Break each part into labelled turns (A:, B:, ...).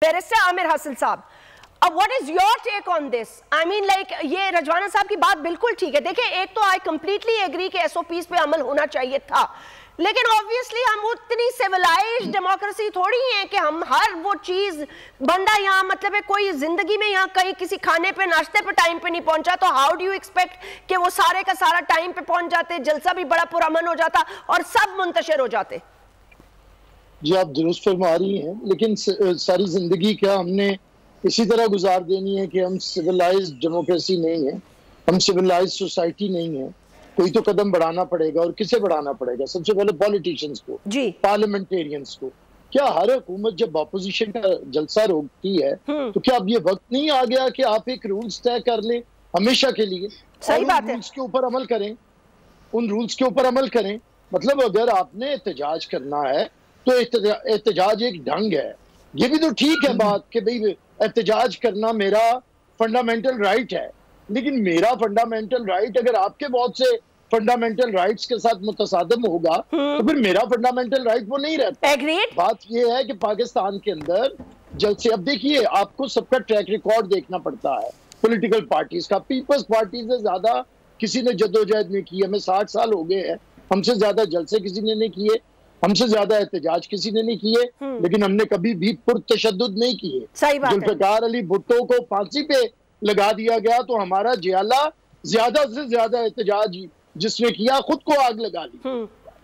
A: Barrister Amir Hasan साहब, what is your take on this? I mean like ये रजवाना साहब की बात बिल्कुल ठीक है। देखिए, एक तो आई कंप्लीटली एग्री कि एसओपीज पे अमल होना चाहिए था, लेकिन ऑब्वियसली हम उतनी सिविलाइज्ड डेमोक्रेसी थोड़ी है कि हम हर वो चीज बंदा यहाँ मतलब है कोई जिंदगी में यहाँ कहीं किसी खाने पे नाश्ते पे टाइम पे नहीं पहुंचा तो हाउ डू यू एक्सपेक्ट कि वो सारे का सारा टाइम पे पहुंच जाते, जलसा भी बड़ा पुरअमन हो जाता और सब मुंतशिर हो जाते।
B: जी आप दुरुस्त फरमा रही हैं, लेकिन सारी जिंदगी क्या हमने इसी तरह गुजार देनी है कि हम सिविलाइज्ड डेमोक्रेसी नहीं है, हम सिविलाइज्ड सोसाइटी नहीं है? कोई तो कदम बढ़ाना पड़ेगा, और किसे बढ़ाना पड़ेगा? सबसे पहले पॉलिटिशियंस को, पार्लियामेंटेरियंस को। क्या हर हुकूमत जब ऑपोजिशन का जलसा रोकती है तो क्या अब ये वक्त नहीं आ गया कि आप एक रूल्स तय कर लें हमेशा के लिए?
A: सही बात है।
B: रूल्स के ऊपर अमल करें, उन रूल्स के ऊपर अमल करें। मतलब अगर आपने एहतजाज करना है तो एहतजाज एक ढंग है। ये भी तो ठीक है बात कि भाई एहतजाज करना मेरा फंडामेंटल राइट है, लेकिन मेरा फंडामेंटल राइट अगर आपके बहुत से फंडामेंटल राइट्स के साथ मुतसादम होगा तो फिर मेरा फंडामेंटल राइट वो नहीं रहता। बात ये है कि पाकिस्तान के अंदर जलसे, अब देखिए आपको सबका ट्रैक रिकॉर्ड देखना पड़ता है पॉलिटिकल पार्टीज का। पीपल्स पार्टी से ज्यादा किसी ने जद्दोजहद नहीं की। हमें 60 साल हो गए हैं, हमसे ज्यादा जलसे किसी ने नहीं किए, हमसे ज्यादा एहतजाज किसी ने नहीं किए, लेकिन हमने कभी भी पुरतशद्दुद नहीं किए। जुल्फ़िकार अली भुट्टो को फांसी पे लगा दिया गया तो हमारा जियाला ज्यादा से ज्यादा एहतजाज जिसने किया खुद को आग लगा ली,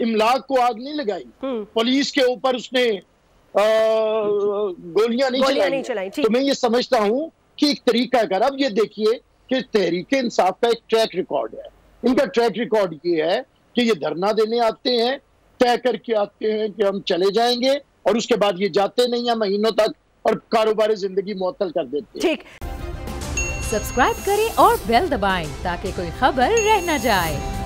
B: इमलाक को आग नहीं लगाई, पुलिस के ऊपर उसने गोलियां नहीं चलाई। तो मैं ये समझता हूँ कि एक तरीका कर, अब ये देखिए कि तहरीक इंसाफ का एक ट्रैक रिकॉर्ड है। इनका ट्रैक रिकॉर्ड ये है कि ये धरना देने आते हैं, तय करके आते हैं कि हम चले जाएंगे, और उसके बाद ये जाते नहीं है महीनों तक और कारोबारी जिंदगी मुअत्तल कर देते हैं।
C: ठीक, सब्सक्राइब करें और बेल दबाएं ताकि कोई खबर रह न जाए।